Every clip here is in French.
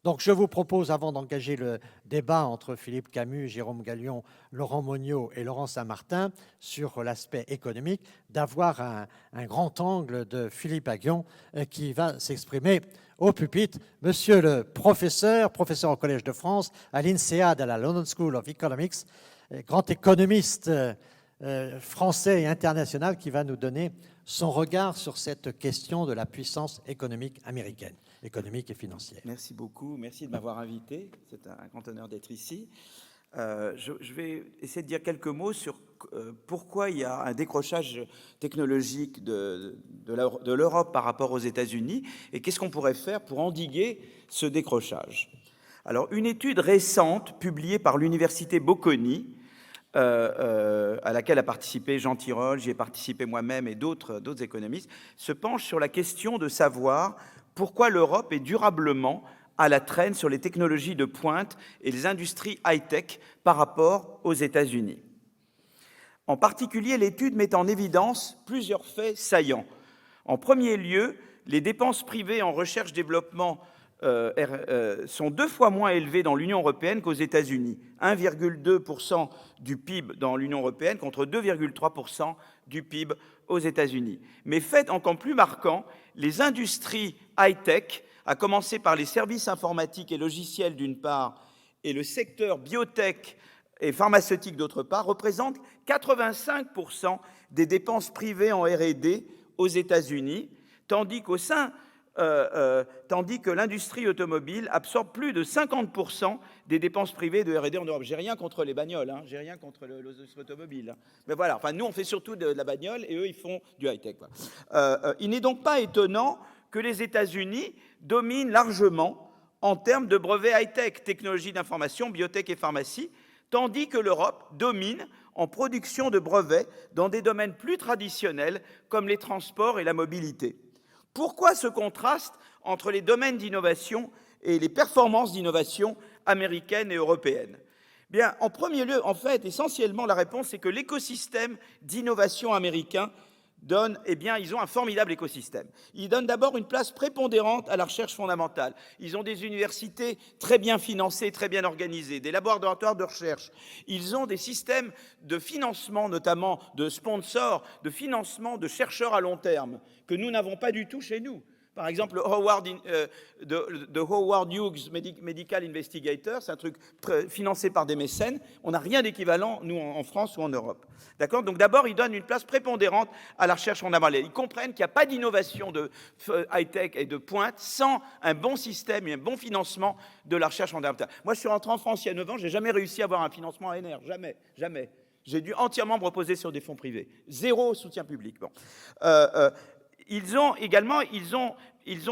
Donc je vous propose, avant d'engager le débat entre Philippe Camus, Jérôme Gallion, Laurent Monniot et Laurent Saint-Martin sur l'aspect économique, d'avoir un grand angle de Philippe Aghion qui va s'exprimer au pupitre. Monsieur le professeur au Collège de France, à l'INSEAD, à la London School of Economics, grand économiste français et international qui va nous donner son regard sur cette question de la puissance économique américaine, économique et financière. Merci beaucoup, merci de m'avoir invité, c'est un grand honneur d'être ici. Je vais essayer de dire quelques mots sur pourquoi il y a un décrochage technologique de l'Europe par rapport aux États-Unis et qu'est-ce qu'on pourrait faire pour endiguer ce décrochage. Alors, une étude récente publiée par l'université Bocconi, à laquelle a participé Jean Tirole, j'y ai participé moi-même et d'autres économistes, se penche sur la question de savoir pourquoi l'Europe est durablement à la traîne sur les technologies de pointe et les industries high-tech par rapport aux États-Unis. En particulier, l'étude met en évidence plusieurs faits saillants. En premier lieu, les dépenses privées en recherche-développement sont 2 fois moins élevées dans l'Union européenne qu'aux États-Unis. 1,2% du PIB dans l'Union européenne contre 2,3% du PIB aux États-Unis. Mais fait encore plus marquant, les industries high-tech, à commencer par les services informatiques et logiciels d'une part, et le secteur biotech et pharmaceutique d'autre part, représentent 85% des dépenses privées en R&D aux États-Unis, tandis que l'industrie automobile absorbe plus de 50% des dépenses privées de R&D en Europe. J'ai rien contre les bagnoles, hein, j'ai rien contre l'automobile. Mais voilà, enfin, nous, on fait surtout de la bagnole et eux, ils font du high-tech. Il n'est donc pas étonnant que les États-Unis dominent largement en termes de brevets high-tech, technologies d'information, biotech et pharmacie, tandis que l'Europe domine en production de brevets dans des domaines plus traditionnels comme les transports et la mobilité. Pourquoi ce contraste entre les domaines d'innovation et les performances d'innovation américaines et européennes ? Bien, en premier lieu, en fait, essentiellement, la réponse est que l'écosystème d'innovation américain ils ont un formidable écosystème. Ils donnent d'abord une place prépondérante à la recherche fondamentale. Ils ont des universités très bien financées, très bien organisées, des laboratoires de recherche. Ils ont des systèmes de financement, notamment de sponsors, de financement de chercheurs à long terme, que nous n'avons pas du tout chez nous. Par exemple, le Howard Hughes Medical Investigator, c'est un truc financé par des mécènes. On n'a rien d'équivalent, nous, en France ou en Europe. D'accord ? Donc d'abord, ils donnent une place prépondérante à la recherche fondamentale. Ils comprennent qu'il n'y a pas d'innovation de high-tech et de pointe sans un bon système et un bon financement de la recherche fondamentale. Moi, je suis rentré en France il y a 9 ans, je n'ai jamais réussi à avoir un financement ANR. Jamais, jamais. J'ai dû entièrement me reposer sur des fonds privés. 0 soutien public. Bon. Ils ont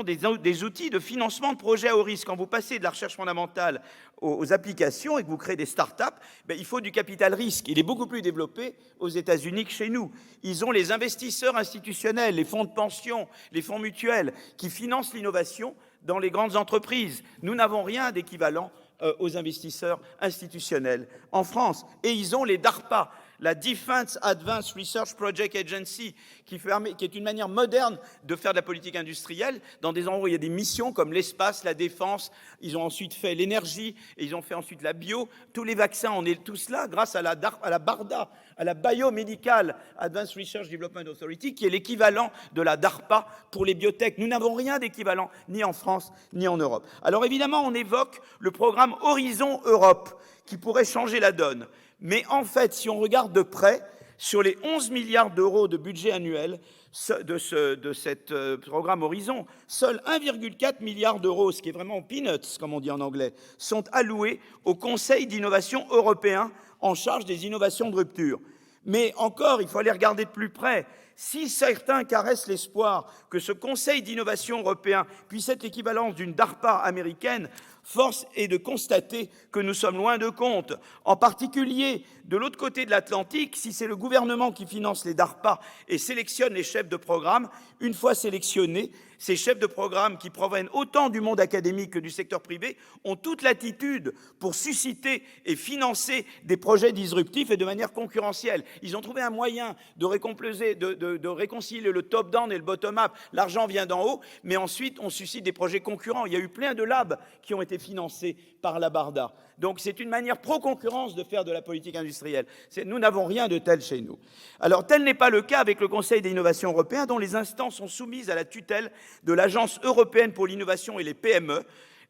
des outils de financement de projets à haut risque. Quand vous passez de la recherche fondamentale aux applications et que vous créez des start-up, il faut du capital risque. Il est beaucoup plus développé aux États-Unis que chez nous. Ils ont les investisseurs institutionnels, les fonds de pension, les fonds mutuels qui financent l'innovation dans les grandes entreprises. Nous n'avons rien d'équivalent aux investisseurs institutionnels en France. Et ils ont les DARPA, la Defense Advanced Research Project Agency, qui est une manière moderne de faire de la politique industrielle dans des endroits où il y a des missions comme l'espace, la défense. Ils ont ensuite fait l'énergie et ils ont fait ensuite la bio. Tous les vaccins, on est tous là grâce à la BARDA, à la Biomedical Advanced Research Development Authority, qui est l'équivalent de la DARPA pour les biotech. Nous n'avons rien d'équivalent, ni en France, ni en Europe. Alors évidemment, on évoque le programme Horizon Europe, qui pourrait changer la donne. Mais en fait, si on regarde de près, sur les 11 milliards d'euros de budget annuel de ce programme Horizon, seuls 1,4 milliard d'euros, ce qui est vraiment peanuts, comme on dit en anglais, sont alloués au Conseil d'innovation européen en charge des innovations de rupture. Mais encore, il faut aller regarder de plus près. Si certains caressent l'espoir que ce Conseil d'innovation européen puisse être l'équivalent d'une DARPA américaine, force est de constater que nous sommes loin de compte. En particulier, de l'autre côté de l'Atlantique, si c'est le gouvernement qui finance les DARPA et sélectionne les chefs de programme, une fois sélectionnés, ces chefs de programme qui proviennent autant du monde académique que du secteur privé ont toute latitude pour susciter et financer des projets disruptifs et de manière concurrentielle. Ils ont trouvé un moyen de récompenser, de de réconcilier le top-down et le bottom-up. L'argent vient d'en haut, mais ensuite on suscite des projets concurrents. Il y a eu plein de labs qui ont été financés par la BARDA. Donc c'est une manière pro-concurrence de faire de la politique industrielle. Nous n'avons rien de tel chez nous. Alors tel n'est pas le cas avec le Conseil d'innovation européen, dont les instances sont soumises à la tutelle de l'Agence européenne pour l'innovation et les PME,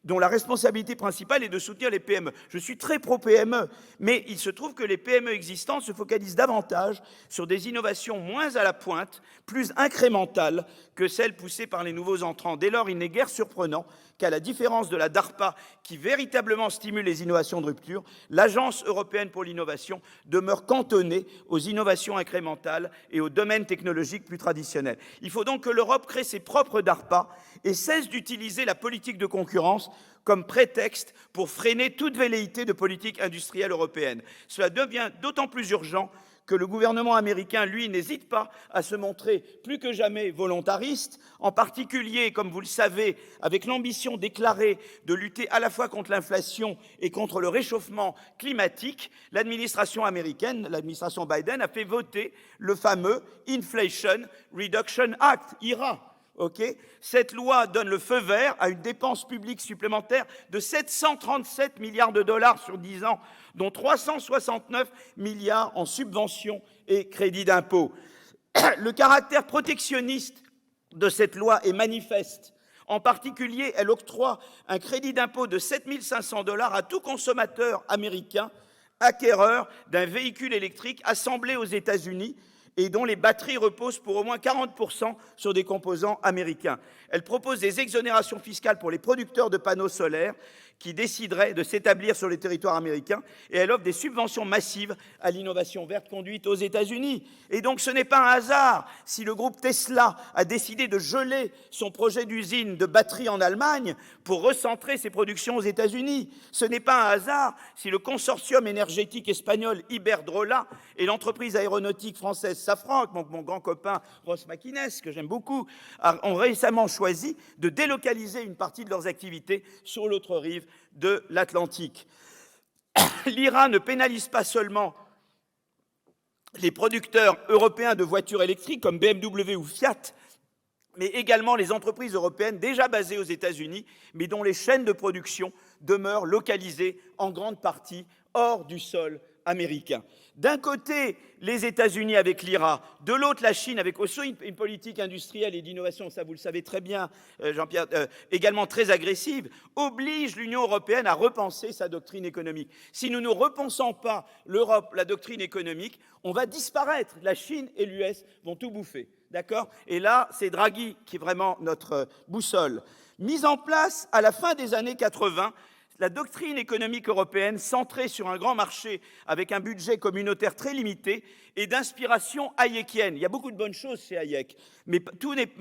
dont la responsabilité principale est de soutenir les PME. Je suis très pro-PME, mais il se trouve que les PME existantes se focalisent davantage sur des innovations moins à la pointe, plus incrémentales que celles poussées par les nouveaux entrants. Dès lors, il n'est guère surprenant qu'à la différence de la DARPA, qui véritablement stimule les innovations de rupture, l'Agence européenne pour l'innovation demeure cantonnée aux innovations incrémentales et aux domaines technologiques plus traditionnels. Il faut donc que l'Europe crée ses propres DARPA et cesse d'utiliser la politique de concurrence comme prétexte pour freiner toute velléité de politique industrielle européenne. Cela devient d'autant plus urgent que le gouvernement américain, lui, n'hésite pas à se montrer plus que jamais volontariste, en particulier, comme vous le savez, avec l'ambition déclarée de lutter à la fois contre l'inflation et contre le réchauffement climatique. L'administration américaine, l'administration Biden, a fait voter le fameux Inflation Reduction Act, IRA. Cette loi donne le feu vert à une dépense publique supplémentaire de 737 milliards de dollars sur 10 ans, dont 369 milliards en subventions et crédits d'impôt. Le caractère protectionniste de cette loi est manifeste. En particulier, elle octroie un crédit d'impôt de 7 500 $ à tout consommateur américain acquéreur d'un véhicule électrique assemblé aux États-Unis et dont les batteries reposent pour au moins 40% sur des composants américains. Elle propose des exonérations fiscales pour les producteurs de panneaux solaires qui décideraient de s'établir sur le territoire américain, et elle offre des subventions massives à l'innovation verte conduite aux États-Unis. Et donc ce n'est pas un hasard si le groupe Tesla a décidé de geler son projet d'usine de batteries en Allemagne pour recentrer ses productions aux États-Unis. Ce n'est pas un hasard si le consortium énergétique espagnol Iberdrola et l'entreprise aéronautique française Safran, avec mon grand copain Ross McInnes, que j'aime beaucoup, ont récemment choisi de délocaliser une partie de leurs activités sur l'autre rive de l'Atlantique. L'IRA ne pénalise pas seulement les producteurs européens de voitures électriques comme BMW ou Fiat, mais également les entreprises européennes déjà basées aux États-Unis, mais dont les chaînes de production demeurent localisées en grande partie hors du sol américain. D'un côté, les États-Unis avec l'IRA, de l'autre, la Chine avec aussi une politique industrielle et d'innovation, ça vous le savez très bien, Jean-Pierre, également très agressive, oblige l'Union européenne à repenser sa doctrine économique. Si nous ne repensons pas l'Europe, la doctrine économique, on va disparaître. La Chine et l'US vont tout bouffer. D'accord ? Et là, c'est Draghi qui est vraiment notre boussole. Mise en place à la fin des années 80, la doctrine économique européenne, centrée sur un grand marché avec un budget communautaire très limité, est d'inspiration hayekienne. Il y a beaucoup de bonnes choses chez Hayek, mais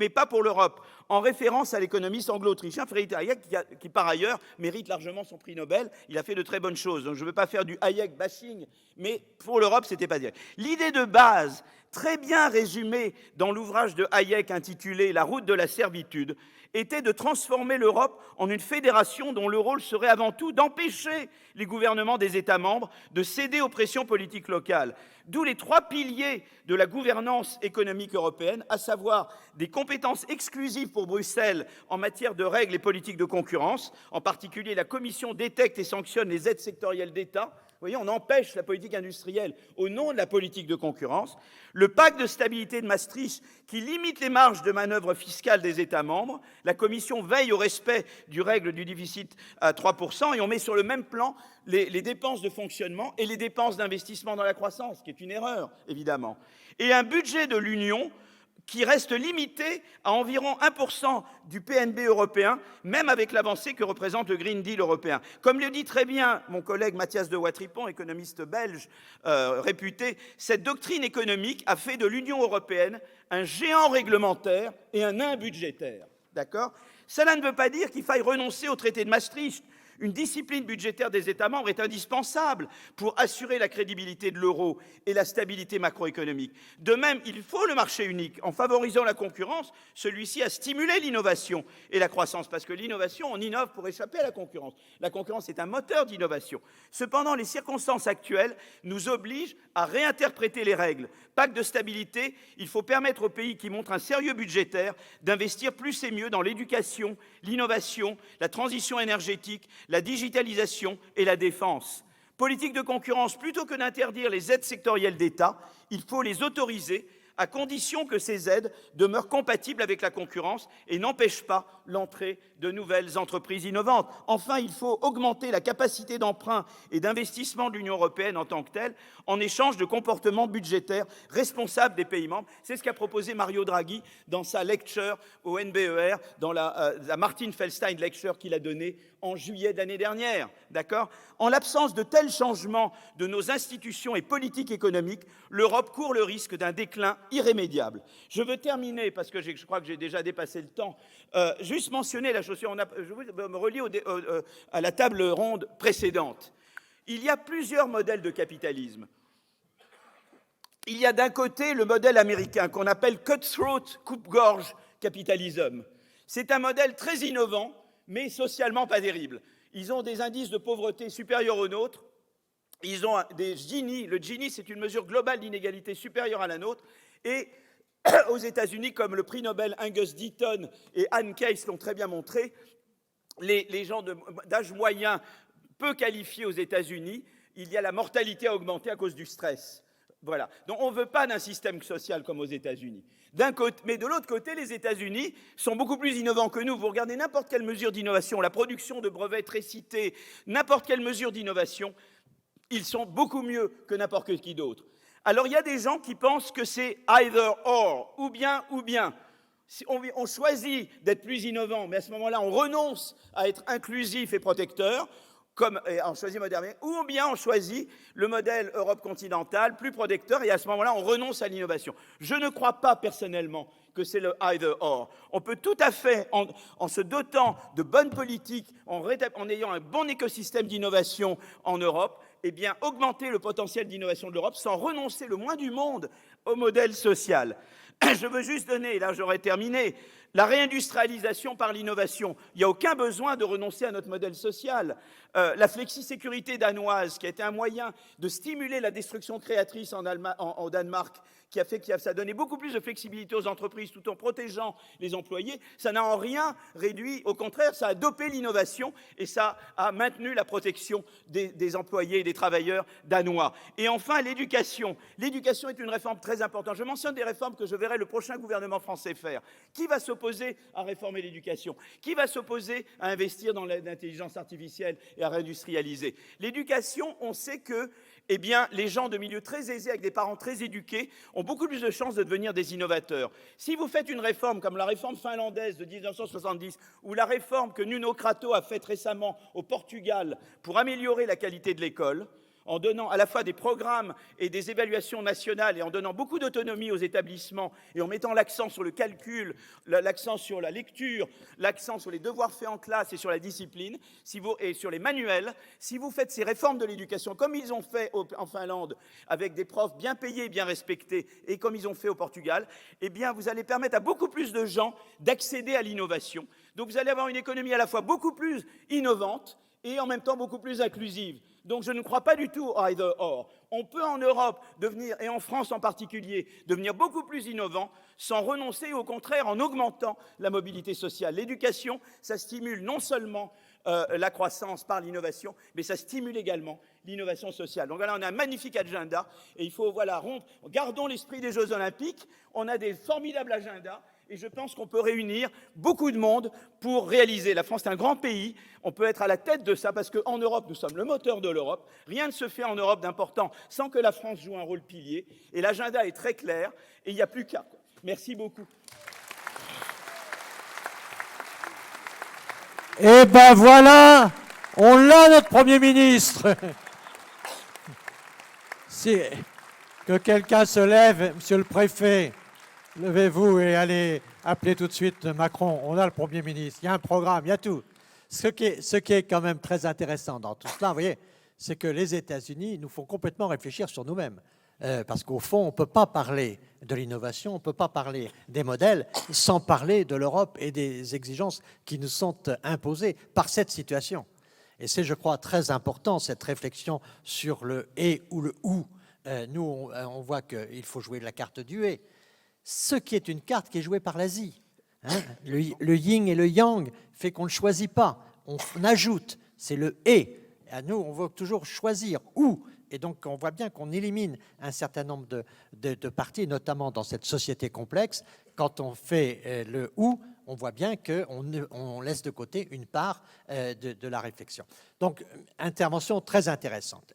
pas pour l'Europe. En référence à l'économiste anglo-autrichien Friedrich Hayek, qui par ailleurs mérite largement son prix Nobel. Il a fait de très bonnes choses. Donc je ne veux pas faire du Hayek bashing, mais pour l'Europe, ce n'était pas dire. L'idée de base, très bien résumée dans l'ouvrage de Hayek intitulé « La route de la servitude », était de transformer l'Europe en une fédération dont le rôle serait avant tout d'empêcher les gouvernements des États membres de céder aux pressions politiques locales. D'où les 3 piliers de la gouvernance économique européenne, à savoir des compétences exclusives pour Bruxelles en matière de règles et politiques de concurrence. En particulier, la Commission détecte et sanctionne les aides sectorielles d'État. Vous voyez, on empêche la politique industrielle au nom de la politique de concurrence. Le pacte de stabilité de Maastricht qui limite les marges de manœuvre fiscales des États membres. La Commission veille au respect du règle du déficit à 3% et on met sur le même plan les dépenses de fonctionnement et les dépenses d'investissement dans la croissance, qui est une erreur, évidemment. Et un budget de l'Union qui reste limité à environ 1% du PNB européen, même avec l'avancée que représente le Green Deal européen. Comme le dit très bien mon collègue Mathias de Watripon, économiste belge réputé, cette doctrine économique a fait de l'Union européenne un géant réglementaire et un nain budgétaire. D'accord ? Cela ne veut pas dire qu'il faille renoncer au traité de Maastricht. Une discipline budgétaire des États membres est indispensable pour assurer la crédibilité de l'euro et la stabilité macroéconomique. De même, il faut le marché unique. En favorisant la concurrence, celui-ci a stimulé l'innovation et la croissance, parce que l'innovation, on innove pour échapper à la concurrence. La concurrence est un moteur d'innovation. Cependant, les circonstances actuelles nous obligent à réinterpréter les règles. Pacte de stabilité, il faut permettre aux pays qui montrent un sérieux budgétaire d'investir plus et mieux dans l'éducation, l'innovation, la transition énergétique, la digitalisation et la défense. Politique de concurrence, plutôt que d'interdire les aides sectorielles d'État, il faut les autoriser à condition que ces aides demeurent compatibles avec la concurrence et n'empêchent pas l'entrée de nouvelles entreprises innovantes. Enfin, il faut augmenter la capacité d'emprunt et d'investissement de l'Union européenne en tant que telle, en échange de comportements budgétaires responsables des pays membres. C'est ce qu'a proposé Mario Draghi dans sa lecture au NBER, dans la Martin Feldstein lecture qu'il a donnée en juillet de l'année dernière. D'accord ? En l'absence de tels changements de nos institutions et politiques économiques, l'Europe court le risque d'un déclin irrémédiable. Je veux terminer, parce que je crois que j'ai déjà dépassé le temps, juste mentionner la chose. Je me relie à la table ronde précédente. Il y a plusieurs modèles de capitalisme. Il y a d'un côté le modèle américain qu'on appelle cutthroat, coupe-gorge capitalisme. C'est un modèle très innovant, mais socialement pas terrible. Ils ont des indices de pauvreté supérieurs aux nôtres. Ils ont des Gini. Le Gini, c'est une mesure globale d'inégalité supérieure à la nôtre. Et aux États-Unis, comme le prix Nobel Angus Deaton et Anne Case l'ont très bien montré, les gens d'âge moyen peu qualifiés aux États-Unis, il y a la mortalité a augmenté à cause du stress. Voilà. Donc on ne veut pas d'un système social comme aux États-Unis. Mais de l'autre côté, les États-Unis sont beaucoup plus innovants que nous. Vous regardez n'importe quelle mesure d'innovation, la production de brevets très cités, n'importe quelle mesure d'innovation, ils sont beaucoup mieux que n'importe qui d'autre. Alors il y a des gens qui pensent que c'est either or, ou bien, ou bien. On choisit d'être plus innovant, mais à ce moment-là, on renonce à être inclusif et protecteur, on choisit moderne, ou bien on choisit le modèle Europe continentale, plus protecteur, et à ce moment-là, on renonce à l'innovation. Je ne crois pas personnellement que c'est le either or. On peut tout à fait, en se dotant de bonnes politiques, en ayant un bon écosystème d'innovation en Europe, eh bien, augmenter le potentiel d'innovation de l'Europe sans renoncer le moins du monde au modèle social. Je veux juste donner, et là j'aurais terminé, la réindustrialisation par l'innovation. Il n'y a aucun besoin de renoncer à notre modèle social. La flexisécurité danoise, qui a été un moyen de stimuler la destruction créatrice en Danemark, qui a donné beaucoup plus de flexibilité aux entreprises tout en protégeant les employés, ça n'a en rien réduit, au contraire, ça a dopé l'innovation et ça a maintenu la protection des employés et des travailleurs danois. Et enfin, l'éducation. L'éducation est une réforme très importante. Je mentionne des réformes que je verrai le prochain gouvernement français faire. Qui va s'opposer à réformer l'éducation? Qui va s'opposer à investir dans l'intelligence artificielle et à réindustrialiser? L'éducation, on sait que les gens de milieux très aisés, avec des parents très éduqués, ont beaucoup plus de chances de devenir des innovateurs. Si vous faites une réforme comme la réforme finlandaise de 1970, ou la réforme que Nuno Crato a faite récemment au Portugal pour améliorer la qualité de l'école, en donnant à la fois des programmes et des évaluations nationales et en donnant beaucoup d'autonomie aux établissements et en mettant l'accent sur le calcul, l'accent sur la lecture, l'accent sur les devoirs faits en classe et sur la discipline, et sur les manuels, si vous faites ces réformes de l'éducation comme ils ont fait en Finlande, avec des profs bien payés et bien respectés, et comme ils ont fait au Portugal, eh bien vous allez permettre à beaucoup plus de gens d'accéder à l'innovation. Donc vous allez avoir une économie à la fois beaucoup plus innovante et en même temps beaucoup plus inclusive. Donc je ne crois pas du tout au either or. On peut en Europe devenir, et en France en particulier, devenir beaucoup plus innovant sans renoncer, au contraire, en augmentant la mobilité sociale. L'éducation, ça stimule non seulement la croissance par l'innovation, mais ça stimule également l'innovation sociale. Donc voilà, on a un magnifique agenda, et il faut rompre. Gardons l'esprit des Jeux Olympiques, on a des formidables agendas, et je pense qu'on peut réunir beaucoup de monde pour réaliser. La France est un grand pays, on peut être à la tête de ça, parce qu'en Europe, nous sommes le moteur de l'Europe. Rien ne se fait en Europe d'important sans que la France joue un rôle pilier. Et l'agenda est très clair, et il n'y a plus qu'à. Merci beaucoup. Eh ben voilà, on l'a notre Premier ministre. Que quelqu'un se lève, monsieur le préfet. Levez-vous et allez appeler tout de suite Macron. On a le Premier ministre, il y a un programme, il y a tout. Ce qui est quand même très intéressant dans tout cela, vous voyez, c'est que les États-Unis nous font complètement réfléchir sur nous-mêmes. Parce qu'au fond, on ne peut pas parler de l'innovation, on ne peut pas parler des modèles sans parler de l'Europe et des exigences qui nous sont imposées par cette situation. Et c'est, je crois, très important, cette réflexion sur le « et » ou le « ou ». Nous, on voit qu'il faut jouer la carte du « et », ce qui est une carte qui est jouée par l'Asie. Hein, le yin et le yang fait qu'on ne choisit pas, on ajoute, c'est le « et ». À nous, on veut toujours choisir « ou ». Et donc, on voit bien qu'on élimine un certain nombre de parties, notamment dans cette société complexe. Quand on fait le « ou », on voit bien qu'on laisse de côté une part de la réflexion. Donc, intervention très intéressante.